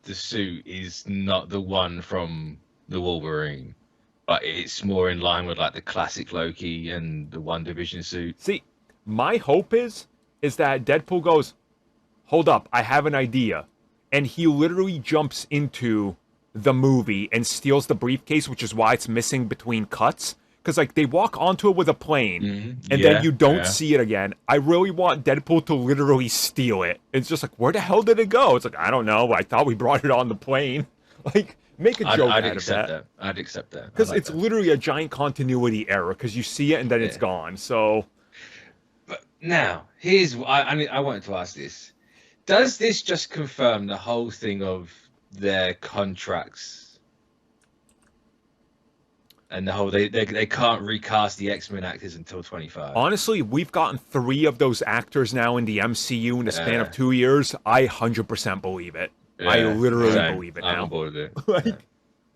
the suit is not the one from the Wolverine, but it's more in line with like the classic Loki and the One Division suit. See, my hope is that Deadpool goes, hold up, I have an idea. And he literally jumps into the movie and steals the briefcase, which is why it's missing between cuts. Because, like, they walk onto it with a plane, and then you don't see it again. I really want Deadpool to literally steal it. It's just like, where the hell did it go? It's like, I don't know. I thought we brought it on the plane. Like, make a joke out of that. I'd accept that. Because it's literally a giant continuity error, because you see it and then it's gone. So... But now, here's... I wanted to ask this. Does this just confirm the whole thing of their contracts and the whole they can't recast the X-Men actors until 25? Honestly, we've gotten 3 of those actors now in the MCU in the span of 2 years. I 100% believe it. I literally believe it now. I'm on board with it. Like,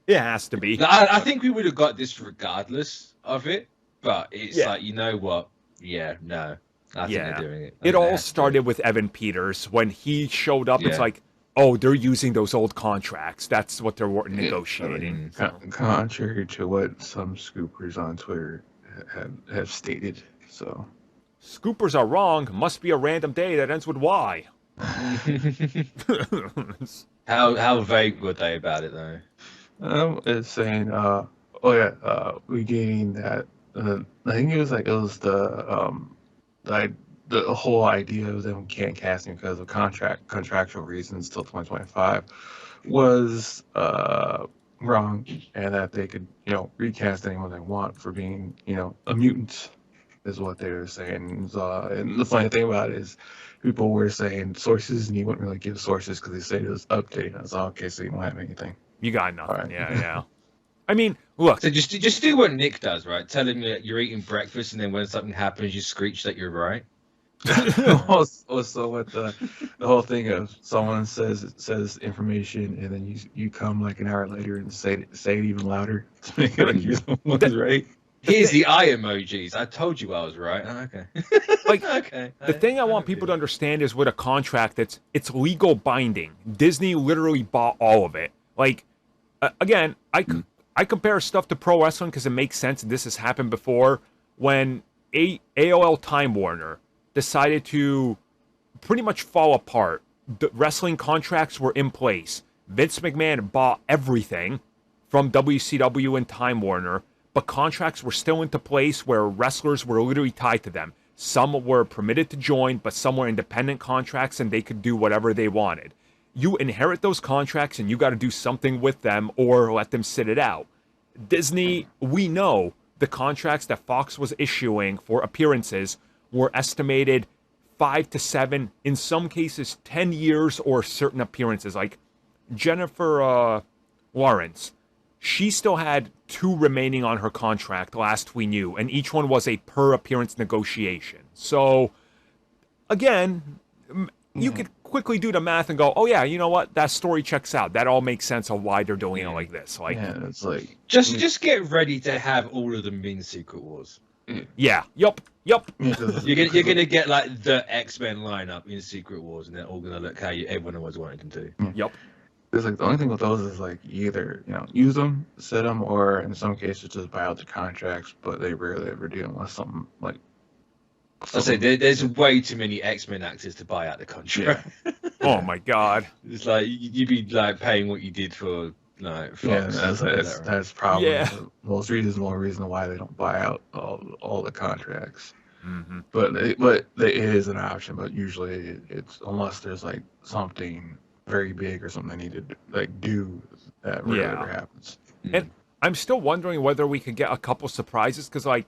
it has to be. I think we would have got this regardless of it, but it's like, you know what? Yeah, no. I think they're doing it. It all started with Evan Peters. When he showed up, it's like, oh, they're using those old contracts. That's what they're negotiating. Contrary to what some scoopers on Twitter have stated. So, scoopers are wrong. Must be a random day that ends with Y. How vague were they about it though? It's saying, we getting that. I think it was the whole idea of them can't cast him because of contractual reasons till 2025 was wrong, and that they could recast anyone they want for being a mutant is what they were saying. And the funny thing about it is people were saying sources, and you wouldn't really give sources because they said it was updating. I was like, okay, so you don't have anything. You got nothing. Right. Yeah. I mean, look. So just do what Nick does, right? Tell him that you're eating breakfast, and then when something happens, you screech that you're right. Also, with the whole thing of someone says information, and then you come like an hour later and say it even louder to make it like you're the one right. Here's the eye emojis. I told you I was right. Oh, okay. Okay. The thing I want people to understand is with a contract it's legal binding. Disney literally bought all of it. Like, again, I compare stuff to pro wrestling because it makes sense, and this has happened before. When AOL Time Warner decided to pretty much fall apart, the wrestling contracts were in place. Vince McMahon bought everything from WCW and Time Warner, but contracts were still into place where wrestlers were literally tied to them. Some were permitted to join, but some were independent contracts and they could do whatever they wanted. You inherit those contracts and you got to do something with them or let them sit it out. Disney, we know the contracts that Fox was issuing for appearances were estimated 5 to 7, in some cases 10 years or certain appearances. Like Jennifer Lawrence, she still had 2 remaining on her contract last we knew, and each one was a per appearance negotiation. So, again, you could quickly do the math and go, oh yeah, you know what? That story checks out. That all makes sense of why they're doing it like this. Like, it's like just get ready to have all of them in Secret Wars. Yeah. Yup. You're gonna get like the X-Men lineup in Secret Wars, and they're all gonna look how everyone always wanted them to. Yup. It's like the only thing with those is like you either use them, set them, or in some cases just buy out the contracts. But they rarely ever do unless something like. I say there's way too many X-Men actors to buy out the contract. Yeah. Oh my God! It's like you'd be like paying what you did for like Fox. Yeah, that's probably the most reasonable reason why they don't buy out all the contracts. Mm-hmm. But it is an option. But usually it's unless there's like something very big or something they need to like do that rarely ever happens. And I'm still wondering whether we could get a couple surprises because like.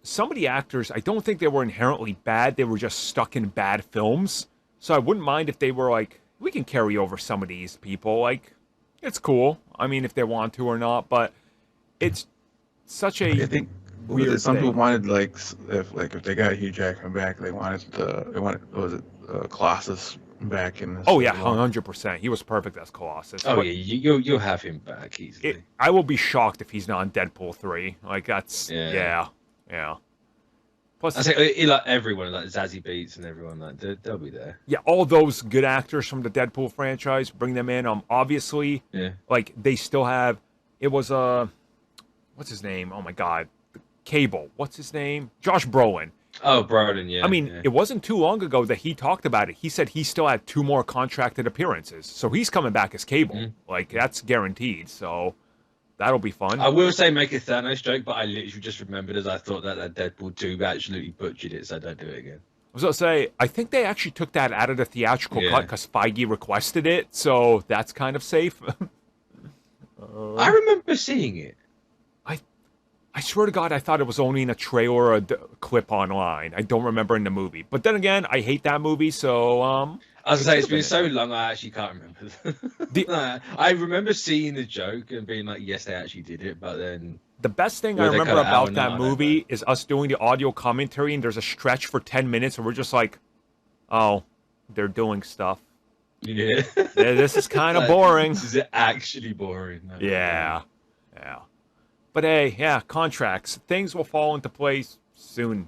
Some of the actors, I don't think they were inherently bad. They were just stuck in bad films. So I wouldn't mind if they were like, we can carry over some of these people. Like, it's cool. I mean, if they want to or not. But it's such a I think weird some thing. people wanted if they got Hugh Jackman back, they wanted Colossus back in this. Oh yeah, 100%. He was perfect as Colossus. Oh yeah, you'll have him back easily. I will be shocked if he's not in Deadpool 3. Like that's yeah. Plus, Plus, I say like everyone, like Zazie Beetz and everyone, like they'll be there. yeah, all those good actors from the Deadpool franchise, bring them in. Obviously, Yeah. like they still have. It was what's his name? Oh my God, Cable. What's his name? Josh Brolin. Oh, Brolin, yeah. I mean, it wasn't too long ago that he talked about it. He said he still had 2 more contracted appearances, so he's coming back as Cable. Like that's guaranteed. So that'll be fun. I will say make a Thanos joke, but I literally just remembered as I thought that Deadpool 2 absolutely butchered it, so don't do it again. I was gonna say, I think they actually took that out of the theatrical cut because Feige requested it, so that's kind of safe. I remember seeing it. I swear to God, I thought it was only in a trailer or a clip online. I don't remember in the movie. But then again, I hate that movie, so I was gonna say it's been so long, I actually can't remember. I remember seeing the joke and being like, "Yes, they actually did it," but then the best thing I remember about that movie is us doing the audio commentary, and there's a stretch for 10 minutes, and we're just like, "Oh, they're doing stuff." Yeah, this is kind of boring. This is actually boring. Yeah. But hey, yeah, contracts. Things will fall into place soon.